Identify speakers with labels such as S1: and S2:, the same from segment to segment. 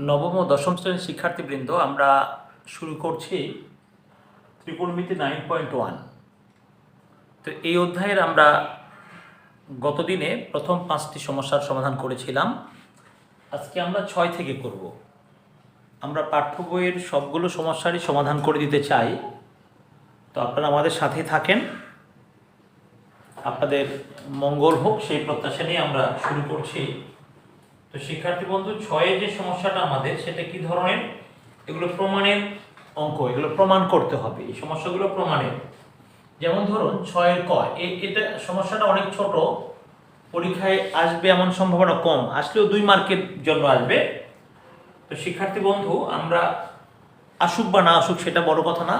S1: নবম ও দশম শ্রেণীর শিক্ষার্থীবৃন্দ, আমরা শুরু করছি ত্রিকোণমিতি 9.1। তো এই অধ্যায়ের আমরা গতদিনে প্রথম 5টি সমস্যার সমাধান করেছিলাম। আজকে আমরা 6 থেকে করব। আমরা পাঠ্য বইয়ের সবগুলো সমস্যারই সমাধান করে দিতে চাই। তো আপনারা আমাদের সাথে থাকেন, আপনাদের মঙ্গল হোক সেই প্রত্যাশা নিয়ে আমরা শুরু করছি। তো শিক্ষার্থী বন্ধু, 6 যে সমস্যাটা আমাদের, সেটা কি ধরনের? এগুলো প্রমাণের অঙ্ক, এগুলো প্রমাণ করতে হবে। এই সমস্যাগুলো প্রমাণের। যেমন ধরুন 6-এর ক, এটা সমস্যাটা অনেক ছোট, পরীক্ষায় আসবে এমন সম্ভাবনা কম, আসলেও 2 মার্কের জন্য আসবে। তো শিক্ষার্থী বন্ধু, আমরা আসুক বা না আসুক সেটা বড় কথা না,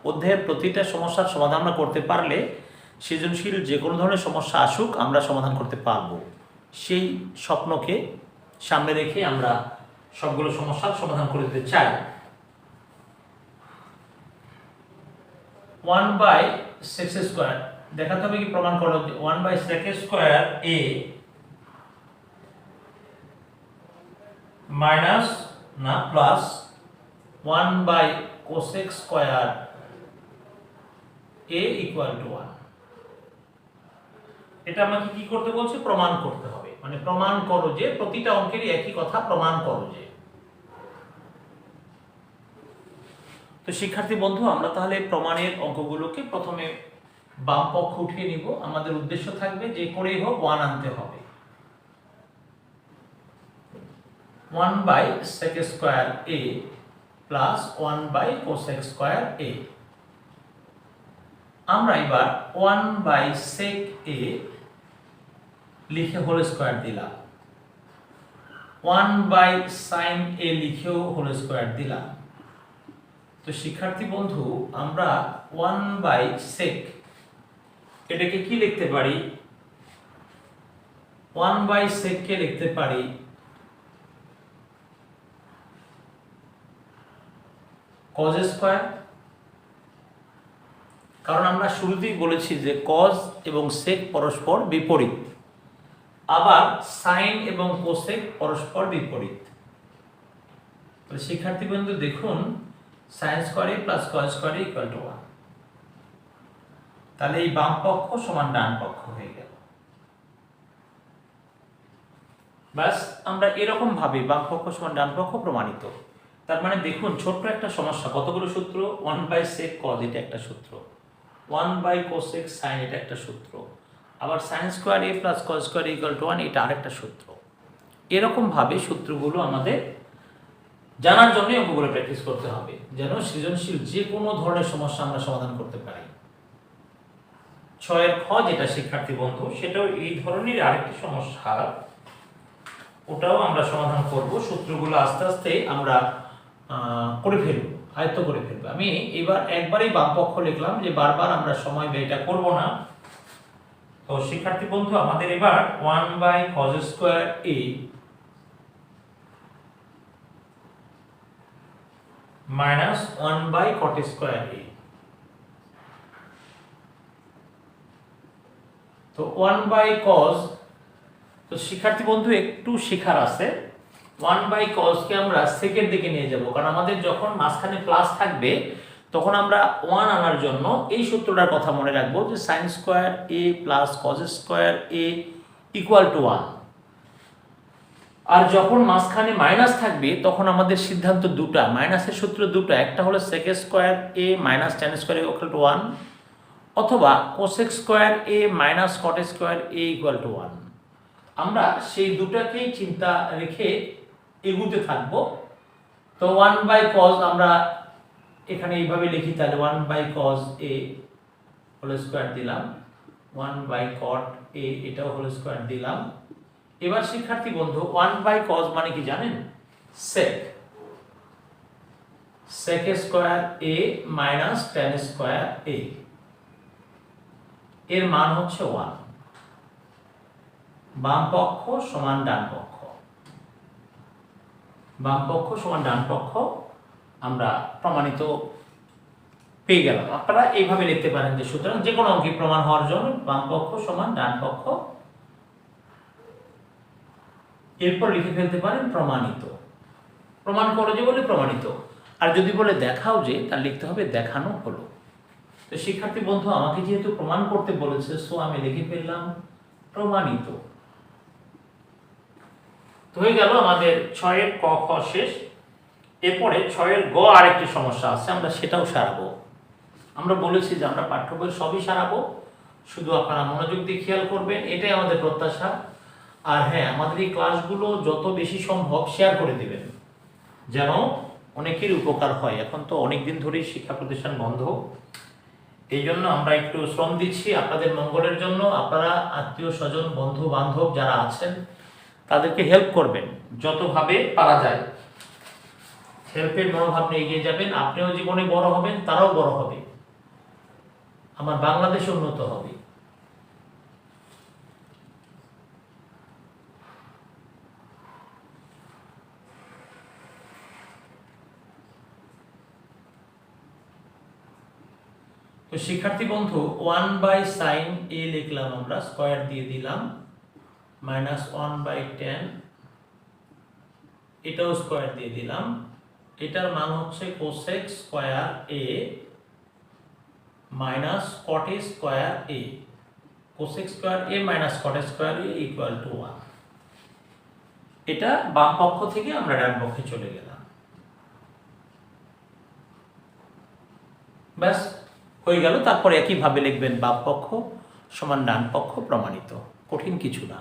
S1: অধ্যায়ের প্রতিটা সমস্যার সমাধান আমরা করতে পারলে সৃজনশীল যে কোনো ধরনের সমস্যা আসুক আমরা সমাধান করতে পারবো। সেই স্বপ্নকে সামনে রেখে আমরা সবগুলো সমস্যার সমাধান করে দিতে চাই। 1/sec² দেখাতে হবে কি প্রমাণ করো? 1/sec² a মাইনাস না plus 1/cosec² a equal to 1। এটা আমাকে কি করতে বলছে? প্রমাণ করতে হবে। মানে প্রমাণ করো যে, প্রতিটা অঙ্কেরই একই কথা, প্রমাণ করো যে। তো শিক্ষার্থী বন্ধু, আমরা তাহলে প্রমাণের অঙ্কগুলোকে প্রথমে বাম পক্ষ উঠিয়ে নিব। আমাদের উদ্দেশ্য থাকবে যে করেই হোক 1 আনতে হবে। 1/sec² a plus 1/cosec² a। আমরা এবার 1/sec a লিখে হোল স্কয়ার দিলাম, 1/sin a লিখেও হোল স্কয়ার দিলাম। তো শিক্ষার্থী বন্ধু, আমরা 1/sec এটাকে কি লিখতে পারি? 1/sec কে লিখতে পারি cos², কারণ আমরা শুরুতেই বলেছি যে cos এবং sec পরস্পর বিপরীত, আবার sin এবং cosec পরস্পর বিপরীত। তো শিক্ষার্থী বন্ধু দেখুন, sin² plus cos² equal to 1। তাহলে এই বাম পক্ষ সমান ডান পক্ষ হয়ে গেল। বাস, আমরা এরকম ভাবে বাম পক্ষ সমান ডান পক্ষ প্রমাণিত। তার মানে দেখুন, ছোট্ট একটা সমস্যা, কতগুলো সূত্র? 1/sec cos এটা একটা সূত্র, 1/cosec sin এটা একটা সূত্র, আবার sin² a plus cos² equal to 1 এটা আরেকটা সূত্র। এরকম ভাবে সূত্রগুলো আমাদের জানার জন্য অঙ্কগুলো প্র্যাকটিস করতে হবে, যেন সৃজনশীল যে কোনো ধরনের সমস্যা আমরা সমাধান করতে পারি। 6-এর খ যেটা শিক্ষার্থী বন্ধু, সেটাও এই ধরনের আরেকটি সমস্যা, ওটাও আমরা সমাধান করব। সূত্রগুলো আস্তে আস্তে আমরা করে ফেলবো, আয়ত্ত করে ফেলবো। আমি এবার একবারেই বাম পক্ষ লিখলাম, যে বারবার আমরা সময় ব্যয়টা করব না। তো শিক্ষার্থী বন্ধু, আমাদের এবার 1/cos² a minus 1/cot² a। তো 1/cos, তো শিক্ষার্থী বন্ধু একটু শেখার আছে। 1/cos কে আমরা সেকের দিকে নিয়ে যাব, কারণ আমাদের যখন মাঝখানে প্লাস থাকবে তখন আমরা 1 আনার জন্য এই সূত্রটার কথা মনে রাখবো, যে sin² a plus cos² a equal to 1। আর যখন মাঝখানে মাইনাস থাকবে তখন আমাদের সিদ্ধান্ত দুটা, মাইনাসের সূত্র দুটো, একটা হলো sec² a minus tan² equal to 1, অথবা cosec² a minus cot² a equal to 1। আমরা সেই দুটাকেই চিন্তা রেখে এগুতে থাকব। তো 1/cos আমরা এখানে এইভাবে লিখি, তাহলে 1/cos a হোল স্কয়ার দিলাম, 1/cot a এটাও হোল স্কয়ার দিলাম। এবার শিক্ষার্থী বন্ধু, 1/cos মানে কি জানেন? sec, sec² a minus tan² a, এর মান হচ্ছে 1। বাম পক্ষ সমান ডান পক্ষ, বাম পক্ষ সমান ডান পক্ষ আমরা প্রমাণিত পেয়ে গেলাম। আপনারা এইভাবে লিখতে পারেন, যে সুতরাং যে কোনো অঙ্কে প্রমাণ হওয়ার জন্য বাম পক্ষ সমান ডান পক্ষ, এরপর লিখে ফেলতে পারেন প্রমাণিত। প্রমাণ করো যে বলে প্রমাণিত, আর যদি বলে দেখাও যে, তার লিখতে হবে দেখানো হলো। তো শিক্ষার্থী বন্ধু আমাকে যেহেতু প্রমাণ করতে বলেছে, সো আমি লিখে ফেললাম প্রমাণিত। তো হয়ে গেল আমাদের 6 এর ক খ শেষ। এরপরে 6 এর গ আরেকটি সমস্যা আছে, আমরা সেটাও সারাবো। আমরা বলেছি যে আমরা পাঠ্য বই সবই সারাবো, শুধু আপনারা মনোযোগ দিয়ে খেয়াল করবেন, এটাই আমাদের প্রত্যাশা। আর হ্যাঁ, আমাদের এই ক্লাসগুলো যত বেশি সম্ভব শেয়ার করে দিবেন, যেন অনেকের উপকার হয়। এখন তো অনেক দিন ধরেই শিক্ষা প্রতিষ্ঠান বন্ধ, এই জন্য আমরা একটু শ্রম দিচ্ছি আপনাদের মঙ্গলের জন্য। আপনারা আত্মীয় স্বজন বন্ধু বান্ধব যারা আছেন তাদেরকে হেল্প করবেন যতভাবে পারা যায়। হেল্পের মনোভাব নিয়ে এগিয়ে যাবেন, আপনিও জীবনে বড় হবেন, তারাও বড় হবে, আমার বাংলাদেশ উন্নত হবে। তো শিক্ষার্থী বন্ধু 1/sin a লিখলাম, আমরা স্কয়ার দিয়ে দিলাম, -1/10, এটাও স্কয়ার দিয়ে দিলাম। এটার মান হচ্ছে cosec square a minus cot a square a, cosec square a minus cot a square a equal to 1। এটা বাম পক্ষ থেকে আমরা ডান পক্ষে চলে গেলাম, ব্যাস হয়ে গেল। তারপরে একইভাবে লিখবেন বাম পক্ষ সমান ডান পক্ষ, প্রমাণিত, কঠিন কিছু না।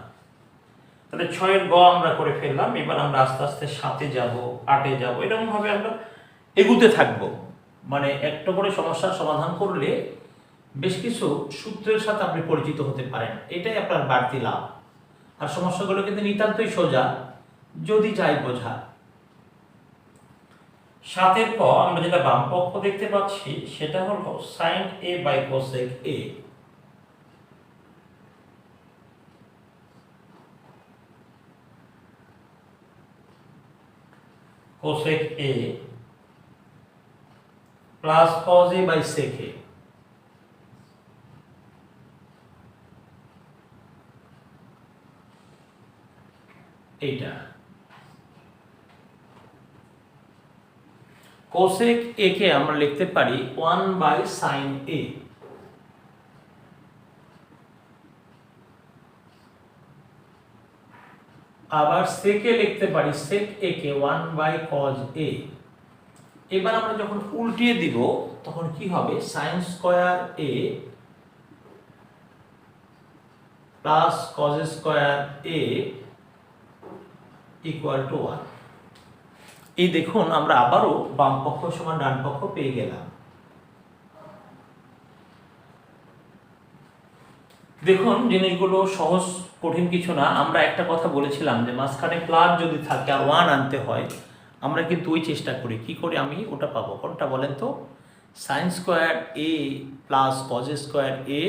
S1: তাহলে 6 এর গ আমরা করে ফেললাম। এবার আমরা আস্তে আস্তে 7-এ যাব, 8-এ যাব, এরকম ভাবে আমরা এগুতে থাকব। মানে একটা করে সমস্যার সমাধান করলে বেশ কিছু সূত্রের সাথে আপনি পরিচিত হতে পারেন, এটাই আপনার বাড়তি লাভ। আর সমস্যাগুলো কিন্তু নিতান্তই সোজা, যদি চাই বোঝা। 7-এর ক আমরা যেটা বাম পক্ষ দেখতে পাচ্ছি সেটা হলো sin a by cosec a। cosec a plus cos a by sec a। এইটা cosec a কে আমরা লিখতে পারি 1/sin a। আবার sec a লিখতে পারি sec a K 1/cos a। এবার আমরা যখন উল্টিয়ে দিব তখন কি হবে, sin square a plus cos square a equal to 1। এই দেখুন আমরা আবারও বাম পক্ষ সমান ডান পক্ষ পেয়ে গেলাম। দেখুন জিনিসগুলো সহজ, কঠিন কিছু না। আমরা একটা কথা বলেছিলাম যে মাঝখানে প্লাস যদি থাকে আর 1 আনতে হয়, আমরা কিন্তু ওই চেষ্টা করি। কি করে আমি ওটা পাবো, কোনটা বলেন তো? sin square a plus cos square a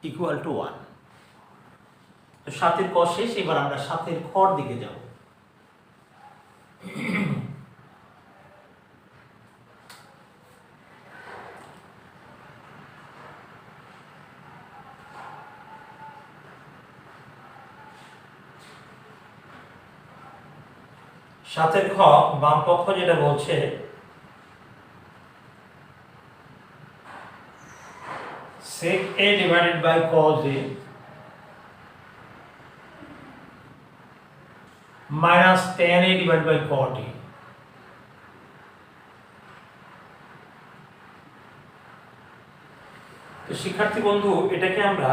S1: equal to 1। তো 7-এর ক শেষ, এবার আমরা 7-এর খর দিকে যাব। সাতের খ বাম পক্ষ যেটা বলছে sec a divided by cos a minus tan a divided by cot a। তো শিক্ষার্থী বন্ধু এটাকে আমরা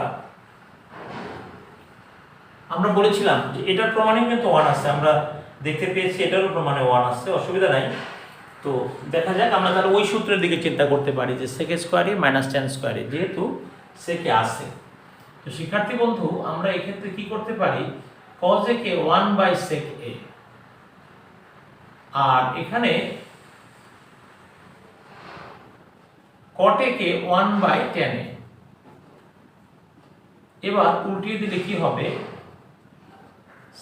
S1: বলেছিলাম যে এটার প্রমাণে কিন্তু 1 আছে, আমরা দেখতে পেয়েছি এটারও প্রমাণে 1 আছে, অসুবিধা নাই। তো দেখা যাক, আমরা তাহলে ওই সূত্রের দিকে চিন্তা করতে পারি যে sec square a minus tan square a, যেহেতু sec a আছে। তো শিক্ষার্থী বন্ধু আমরা এক্ষেত্রে কি করতে পারি, cos a K 1/sec a, আর এখানে cot a K 1/tan a। এবার উল্টিয়ে দিলে কি হবে,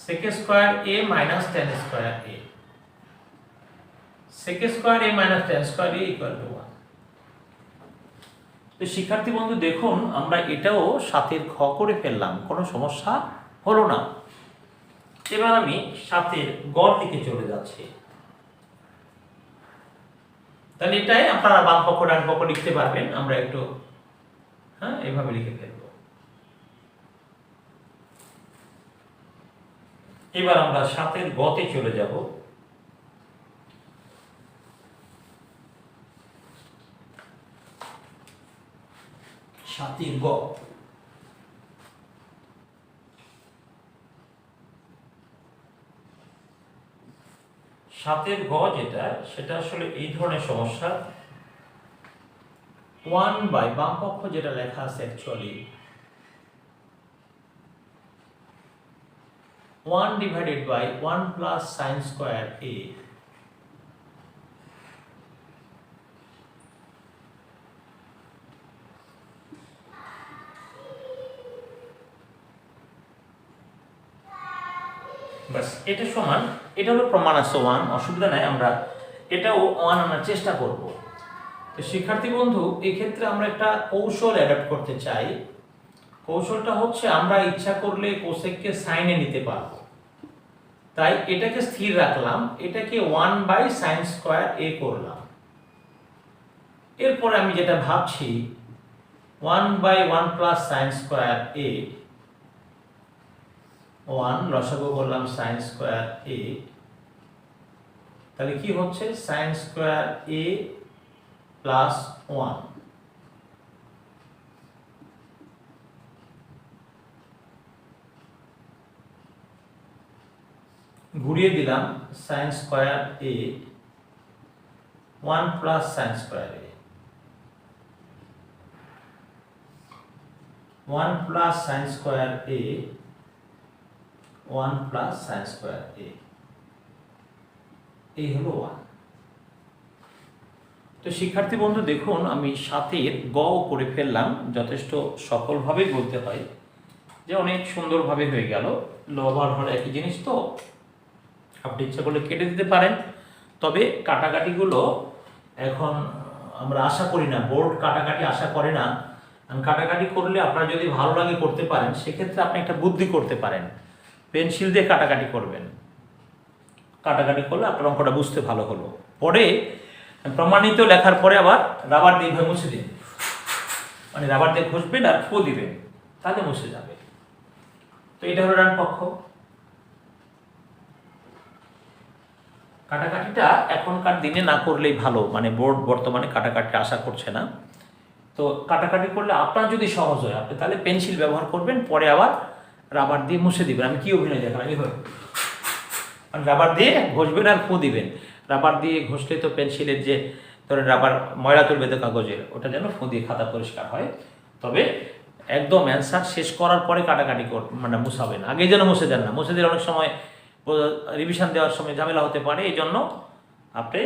S1: sec square a minus tan square a, sec square a minus tan square a equal to 1। তো শিক্ষার্থী বন্ধু দেখুন আমরা এটাও 7-এর খ করে ফেললাম, কোনো সমস্যা হলো না। এবার আমি 7-এর গ দিকে চলে যাচ্ছি। তাহলে এটাই আপনারা বাম পক্ষ ডান পক্ষ লিখতে পারবেন, আমরা একটু এইভাবে লিখে ফেলবো। এবার আমরা 7 গতে চলে যাব। সাতের গ, সাতের গ যেটা, সেটা আসলে এই ধরনের সমস্যা। 1 বাই বাম পক্ষ যেটা লেখা আছে actually 1 divided by 1 plus sine square A, বাস এটা সমান, এটা হলো প্রমাণ আছে 1, অসুবিধা নাই, আমরা এটাও 1 আনার চেষ্টা করব। তো শিক্ষার্থী বন্ধু, এই ক্ষেত্রে আমরা একটা কৌশল অ্যাডাপ্ট করতে চাই। কৌশলটা হচ্ছে আমরা ইচ্ছা করলে কোসেককে সাইনে নিতে পারবো, তাই এটাকে স্থির রাখলাম, এটাকে 1 বাই সাইন স্কোয়ার এ করলাম। এরপরে আমি যেটা ভাবছি 1 বাই 1 প্লাস সাইন স্কোয়ার এ, 1 লসাগু করলাম সাইন স্কোয়ার এ, তাহলে কি হচ্ছে সাইন স্কোয়ার এ প্লাস 1, ঘুরিয়ে দিলাম সাইন স্কোয়ার এ 1 প্লাস সাইন স্কোয়ার এ, 1 প্লাস সাইন স্কোয়ার এ 1 প্লাস সাইন স্কোয়ার এ, এই হলো 1। তো শিক্ষার্থী বন্ধু দেখুন, আমি 7 গ করে ফেললাম, যথেষ্ট সফলভাবে বলতে হয় যে অনেক সুন্দরভাবে হয়ে গেল। লবার হল একই জিনিস, তো আপনি ইচ্ছা করলে কেটে দিতে পারেন, তবে কাটাকাটিগুলো এখন আমরা আশা করি না, বোর্ড কাটাকাটি আশা করে না। কাটাকাটি করলে আপনার যদি ভালো লাগে করতে পারেন, সেক্ষেত্রে আপনি একটা বুদ্ধি করতে পারেন, পেন্সিল দিয়ে কাটাকাটি করবেন। কাটাকাটি করলে আপনার অঙ্কটা বুঝতে ভালো হলো। পরে প্রমাণিত লেখার পরে আবার রাবার দিয়ে মুছে দিন, মানে রাবার দিয়ে ঘষবেন আর ফু দিবেন, তাহলে মুছে যাবে। তো এটা হলো ডান পক্ষ। কাটাকাটিটা এখনকার দিনে না করলেই ভালো, মানে বোর্ড বর্তমানে কাটাকাটি আশা করছে না। তো কাটাকাটি করলে আপনার যদি সহজ হয়, আপনি তাহলে পেন্সিল ব্যবহার করবেন, পরে আবার রাবার দিয়ে মুছে দিবেন। আমি কি অভিনয় দেখালাম, এইভাবে রাবার দিয়ে ঘষবেন আর ফু দিবেন। রাবার দিয়ে ঘষলে তো পেন্সিলের যে ধরেন রাবার ময়লা তুলবে তো কাগজের, ওটা যেন ফু দিয়ে খাতা পরিষ্কার হয়। তবে একদম অ্যান্সার শেষ করার পরে কাটাকাটি মানে মুছাবেন, আগে যেন মুছে দেন না। মুছে দিলে অনেক সময় রিভিশন দেওয়ার সময় ঝামেলা হতে পারে, এই জন্য আপনি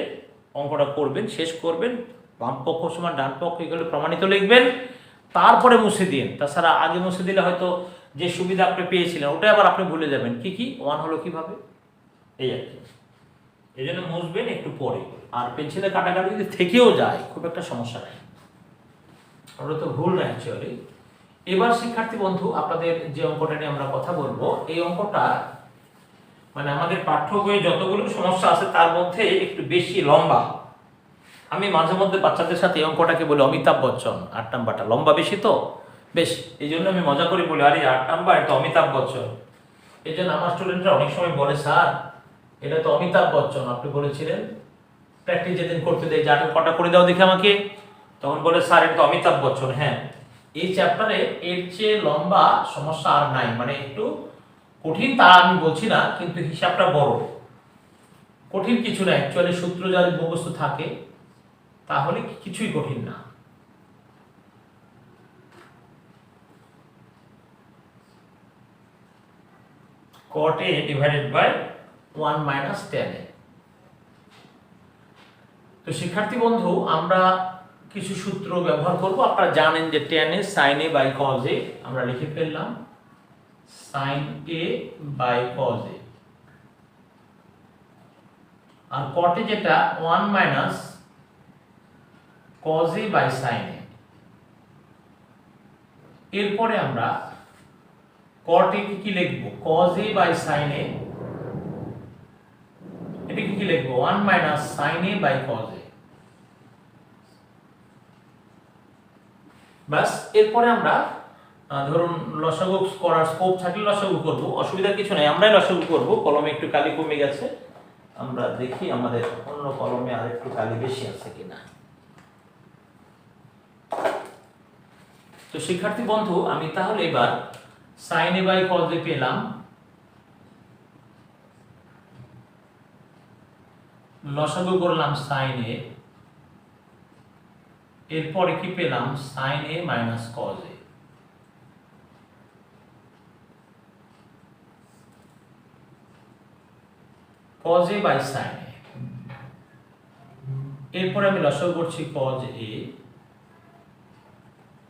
S1: অঙ্কটা করবেন, শেষ করবেন, বাম পক্ষ সমান ডান পক্ষ এগুলো প্রমাণিত লিখবেন, তারপরে মুছে দিন। তাছাড়া আগে মুছে দিলে হয়তো যে সুবিধা আপনি পেয়েছিলেন ওটাই আবার আপনি ভুলে যাবেন। কি 1 হলো কিভাবে, এই আর কি। এই জন্য মুছবেন একটু পরে। আর পেন্সিলের কাটাকাটি যদি থেকেও যায়, খুব একটা সমস্যা নেই, ওটা তো ভুল না অ্যাকচুয়ালি। এবার শিক্ষার্থী বন্ধু, আপনাদের যে অঙ্কটা নিয়ে আমরা কথা বলবো, এই অঙ্কটা মানে আমাদের পাঠ্য বইয়ে যতগুলো সমস্যা আছে তার মধ্যে একটু বেশি লম্বা। আমি মাঝে মধ্যে বাচ্চাদের সাথে এই অঙ্কটাকে বলি অমিতাভ বচ্চন, 8 নাম্বারটা লম্বা বেশি তো বেশ, এই জন্য আমি মজা করে বলি, আরে 8 নাম্বার এটা অমিতাভ বচ্চন। এই জন্য আমার স্টুডেন্টরা অনেক সময় বলে, স্যার এটা তো অমিতাভ বচ্চন, আপনি বলেছিলেন প্র্যাকটিস যেদিন করতে দেয় যে 8 কটা করে দাও দেখে আমাকে, তখন বলে স্যার এটা তো অমিতাভ বচ্চন। হ্যাঁ, এই চ্যাপ্টারে এর চেয়ে লম্বা সমস্যা আর নাই, মানে একটু কঠিন তা আমি বলছি না, কিন্তু হিসাবটা বড়। কঠিন কিছু না অ্যাকচুয়ালি, সূত্র যদি মুখস্থ থাকে তাহলে কিছুই কঠিন না। cot a divided by 1 minus tan a। তো শিক্ষার্থী বন্ধু, আমরা কিছু সূত্র ব্যবহার করব। আপনারা জানেন যে tan a sin a by cos a, আমরা লিখে ফেললাম sin a by cos a, R cot a যেটা 1 minus cos a by sin a। এরপরে আমরা cot a কি লিখব, cos a by sin a, এটা কি লিখব 1 minus sin a by cos a। ব্যাস। এরপরে আমরা ধরুন লসাগু করার স্কোপ থাকলে লসাগু করব, অসুবিধার কিছু নেই, আমরাই লসাগু করব। কলমে একটু কালি কমে গেছে, আমরা দেখি আমাদের অন্য কলমে আর একটু কালি বেশি আছে কিনা। তো শিক্ষার্থী বন্ধু, আমি তাহলে এবার sin a by cos a পেলাম, লসাগু করলাম sin a, এরপরে কি পেলাম sin a minus cos a। cos a by sin a, এরপরে আমি লসাগু করছি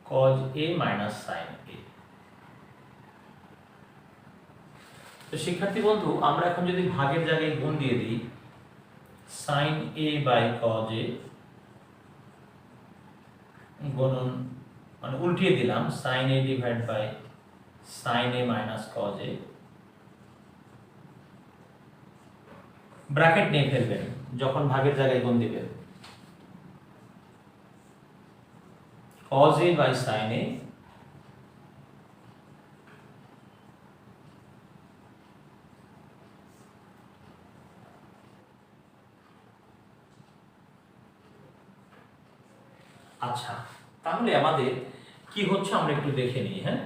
S1: cos a minus sin a। তো শিক্ষার্থী বন্ধু, আমরা এখন যদি ভাগের জায়গায় গুণ দিয়ে দিই, sin a by cos a গুণন মানে উল্টিয়ে দিলাম sin a divide by sin a minus cos a, bracket নিয়ে ফেলবেন যখন ভাগের জায়গায় গুণ দিবেন, cos a by sin a আচ্ছা, তাহলে আমাদের কি হচ্ছে আমরা একটু দেখে নিই। হ্যাঁ,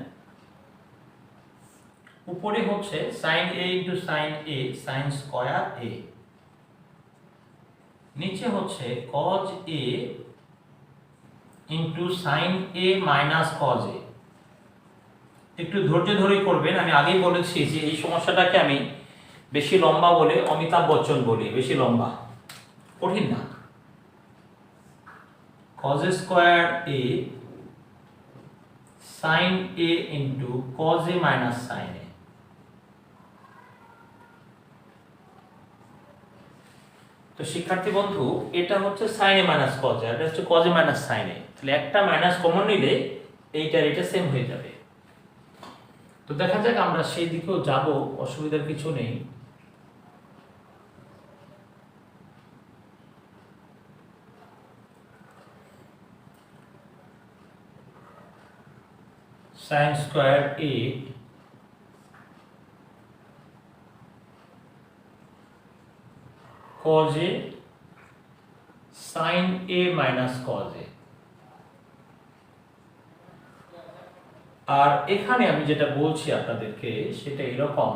S1: উপরে হচ্ছে sin a into sin a sin square a, নিচে হচ্ছে cos a into sin a minus cos a। একটু ধৈর্য ধরেই করবেন, আমি আগেই বলেছি যে এই সমস্যাটাকে আমি বেশি লম্বা বলে অমিতাভ বচ্চন বলি, বেশি লম্বা, কঠিন না। cos a square a sin a into cos a minus sin a। তো শিক্ষার্থী বন্ধু, এটা হচ্ছে sin a minus cos a, এটা হচ্ছে cos a minus sin a, তাহলে একটা মাইনাস কমন নিলে এইটার এটা সেম হয়ে যাবে। তো দেখা যাক আমরা সেই দিকেও যাব, অসুবিধার কিছু নেই। sin square a cos a sin a minus cos a। আর এখানে আমি যেটা বলছি আপনাদেরকে সেটা এরকম,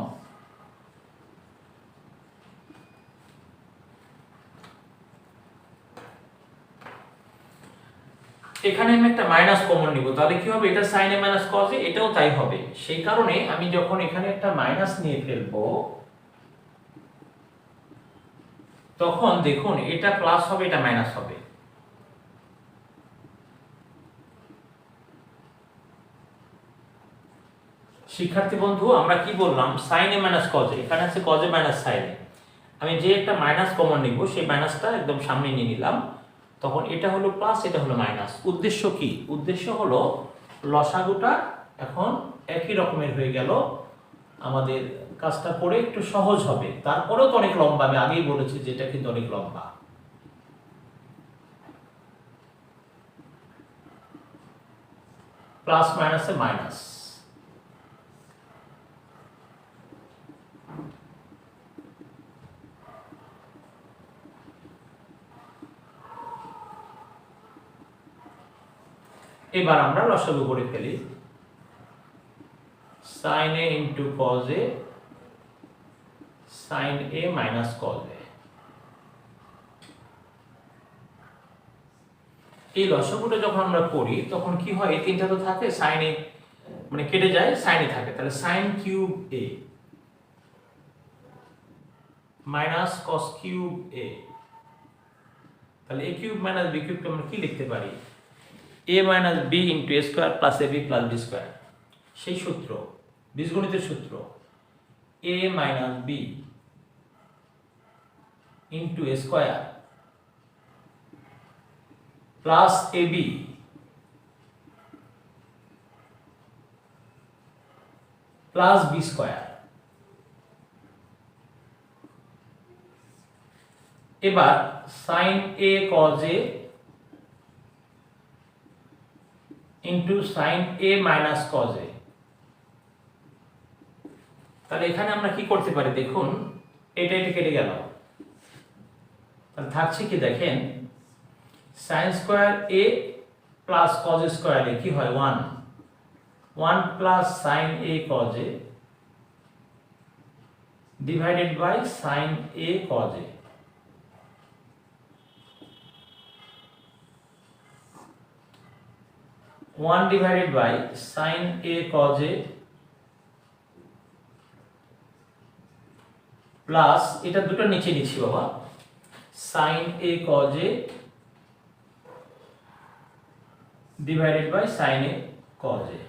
S1: এখানে আমি একটা মাইনাস কমন নিব, তাহলে কি হবে, এটা sin a minus cos a, এটাও তাই হবে। সেই কারণে আমি যখন এখানে একটা মাইনাস নিয়ে ফেলবো, তখন দেখুন এটা প্লাস হবে, এটা মাইনাস হবে। শিক্ষার্থী বন্ধু, আমরা কি বললাম, sin a minus cos a, এখানে আছে cos a minus sin a, আমি যে একটা মাইনাস কমন নিব সেই মাইনাসটা একদম সামনে নিয়ে নিলাম, তখন এটা হলো প্লাস, এটা হলো মাইনাস। উদ্দেশ্য কি? উদ্দেশ্য হলো লসাগুটা এখন একই রকমের হয়ে গেল, আমাদের কাজটা করে একটু সহজ হবে। তারপরেও তো অনেক লম্বা, আমি আগেই বলেছি যে এটা কিন্তু অনেক লম্বা। প্লাস মাইনাসে মাইনাস, এবার আমরা লসাগু করে ফেলি, sin a into cos a sin a minus cos a। এই লসাগুটা যখন আমরা করি তখন কি হয়, এই তিনটা তো থাকে, sin a মানে কেটে যায়, sin a থাকে, তাহলে sin cube a minus cos cube a, তাহলে a কিউব মাইনাস b কিউবকে আমরা কি লিখতে পারি, a minus b into a square plus ab plus b square. সেই সূত্র, বীজগণিতের সূত্র, a minus b into a square plus ab plus b square. এবার sin a cos a into sign A minus cos এ। তাহলে এখানে আমরা কি করতে পারি দেখুন, এটা কেটে গেল, তাহলে থাকছে কি দেখেন, sine square A plus cos square A কি হয় 1 plus sine A cos A divided by sine A cos A. One divided by sine A cos A plus এটা দুটো নিচে নিচ্ছি বাবা, sine A cos A divided by sine A cos A.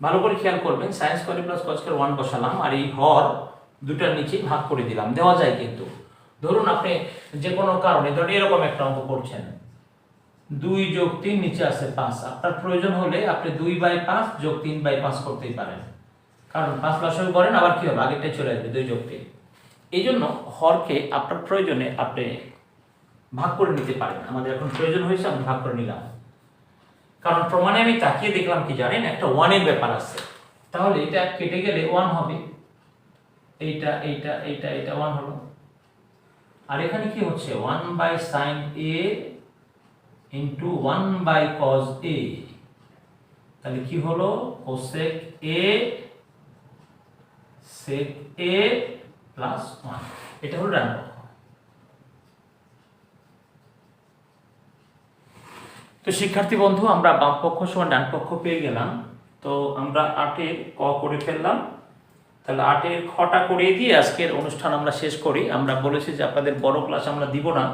S1: ভালো করে খেয়াল করবেন, sine square plus cos square 1 বসালাম আর এই হর দুটার নিচে ভাগ করে দিলাম, দেওয়া যায় কিন্তু। ধরুন আপনি যে কোনো কারণে ধরুন এরকম একটা অঙ্ক করছেন, 2 যোগ 3 নিচে আছে 5, আপনার প্রয়োজন হলে আপনি 2/5 যোগ 3/5 করতেই পারেন, কারণ 5 লসাগু করেন আবার কি হবে আগেরটাই চলে আসবে 2 যোগ 3। এই জন্য হরকে আপনার প্রয়োজনে আপনি ভাগ করে নিতে পারেন, আমাদের এখন প্রয়োজন হয়েছে আমি ভাগ করে নিলাম। কারণ প্রমাণে আমি তাকিয়ে দেখলাম কি জানেন, একটা 1 এর ব্যাপার আছে, তাহলে এটা কেটে গেলে 1 হবে, এইটা 1 হলো। আর এখানে কি হচ্ছে 1/sin a into 1/cos a, তাহলে কি হলো cosec a sec a plus 1, এটা হলো ডান পক্ষ। তো শিক্ষার্থী বন্ধু আমরা বাম পক্ষ সমান ডান পক্ষ পেয়ে গেলাম। তো আমরা 8 এর ক করে ফেললাম, তাহলে 8 এর খটা করিয়ে দিয়ে আজকের অনুষ্ঠান আমরা শেষ করি। আমরা বলেছি যে আপনাদের বড় ক্লাস আমরা দিব না,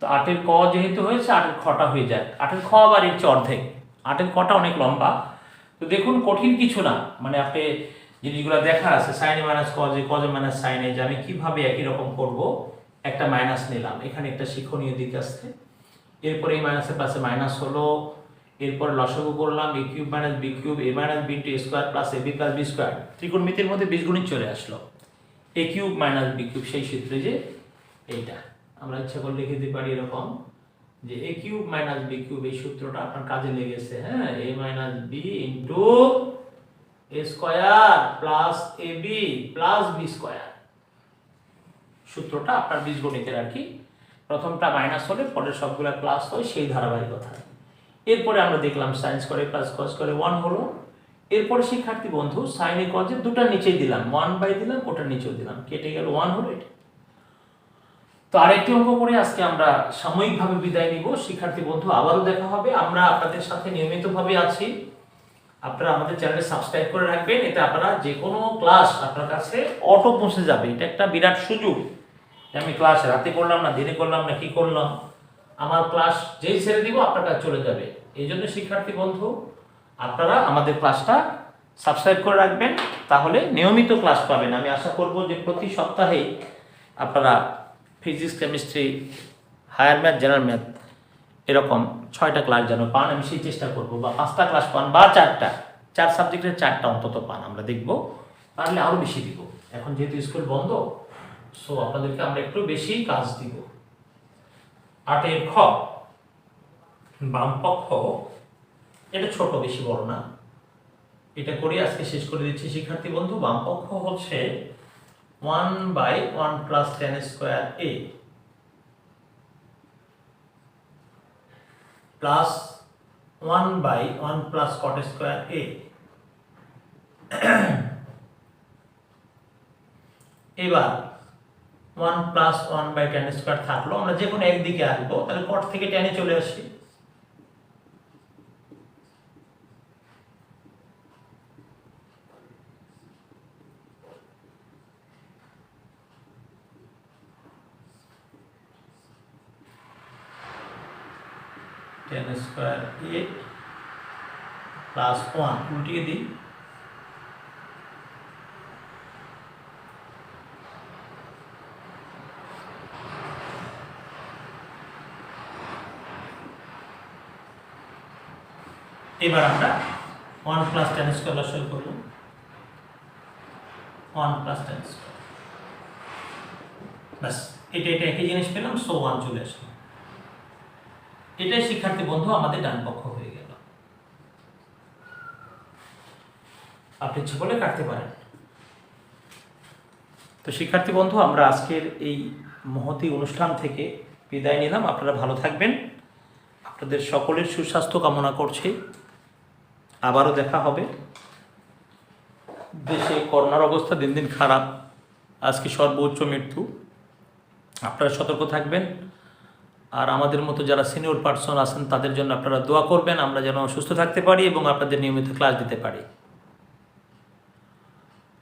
S1: তো 8 এর ক যেহেতু হয়েছে 8 এর খটা হয়ে যায়, 8 এর খ আবার এর চেয়ে অর্ধেক, 8 এর কটা অনেক লম্বা। তো দেখুন কঠিন কিছু না, মানে আপনি জিনিসগুলো দেখা আছে sine A minus cos A, cos A minus sine A, যে আমি কিভাবে একই রকম করব, একটা মাইনাস নিলাম, এখানে একটা শিক্ষণীয় দিক আছে। এরপরে এই মাইনাসের পাশে মাইনাস হলো, এরপর লসাগু করলাম a cube minus B cube a minus B into a square plus ab plus B square, ত্রিকোণমিতির মধ্যে বীজগণিত চলে আসলো, a cube minus B cube, সেই সূত্রে যে এইটা আমরা ইচ্ছা করে লিখে দিতে পারি এরকম যে a cube minus B cube, এই সূত্রটা আপনার কাজে লেগেছে, হ্যাঁ, a minus B into a square plus ab plus B square, সূত্রটা আপনার বীজগণিতের আর কি, প্রথমটা মাইনাস হলে পরের সবগুলো প্লাস হয়, সেই ধারাবাহিকতা। এরপরে আমরা দেখলাম sign square plus cos square 1 হলো। এরপরে শিক্ষার্থী বন্ধু সাইন এ কজে দুটার নিচেই দিলাম, 1/, দিলাম ওটার নিচেও দিলাম, কেটে গেল 1 হলো এটা। তো আরেকটি অঙ্ক করে আজকে আমরা সাময়িকভাবে বিদায় নিব। শিক্ষার্থী বন্ধু আবারও দেখা হবে, আমরা আপনাদের সাথে নিয়মিতভাবে আছি, আপনারা আমাদের চ্যানেলে সাবস্ক্রাইব করে রাখবেন, এতে আপনারা যে কোনো ক্লাস আপনার কাছে অটো পৌঁছে যাবে। এটা একটা বিরাট সুযোগ, আমি ক্লাস রাতে করলাম না দিনে করলাম না কি করলাম, আমার ক্লাস যেই ছেড়ে দিব আপনার কাছে চলে যাবে। এই জন্য শিক্ষার্থী বন্ধু আপনারা আমাদের ক্লাসটা সাবস্ক্রাইব করে রাখবেন, তাহলে নিয়মিত ক্লাস পাবেন। আমি আশা করব যে প্রতি সপ্তাহেই আপনারা physics, chemistry, higher math, general math এরকম 6টা ক্লাস যেন পান, আমি সেই চেষ্টা করব, বা 5টা ক্লাস পান, বা 4 সাবজেক্টের 4টা অন্তত পান, আমরা দেখব, পারলে আরও বেশি দিব। এখন যেহেতু স্কুল বন্ধ, সো আপনাদেরকে আমরা একটু বেশি কাজ দিব। 8 এর খ বাম পক্ষ, এটা ছোট, বেশি বড় না, এটা করে আজকে শেষ করে দিচ্ছি শিক্ষার্থী বন্ধু। বাম পক্ষ হচ্ছে 1/1 plus tan square a plus 1/1 plus cot square a। এবার 1 প্লাস 1/tan স্কোয়ার থাকলো, আমরা যে কোনো একদিকে আসবো, তাহলে cot থেকে tan এ চলে আসি, tan স্কোয়ার a প্লাস 1 উল্টিয়ে দিই, এবার আমরা 1 প্লাস tan স্কোয়ার লসাগু করব, 1 প্লাস tan স্কোয়ার, বাস এটা একই জিনিস পেলাম, সো 1 চলে আসলো। এটাই শিক্ষার্থী বন্ধু আমাদের ডান পক্ষ হয়ে গেল। আপনি ইচ্ছে করলে কাটতে পারেন। তো শিক্ষার্থী বন্ধু, আমরা আজকের এই মহতী অনুষ্ঠান থেকে বিদায় নিলাম। আপনারা ভালো থাকবেন, আপনাদের সকলের সুস্বাস্থ্য কামনা করছি। আবারও দেখা হবে। দেশে করোনার অবস্থা দিন দিন খারাপ, আজকে সর্বোচ্চ মৃত্যু। আপনারা সতর্ক থাকবেন, আর আমাদের মতো যারা সিনিয়র পার্সন আছেন তাদের জন্য আপনারা দোয়া করবেন, আমরা যেন সুস্থ থাকতে পারি এবং আপনাদের নিয়মিত ক্লাস দিতে পারি।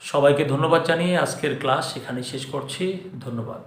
S1: সবাইকে ধন্যবাদ জানিয়ে আজকের ক্লাস এখানে শেষ করছি। ধন্যবাদ।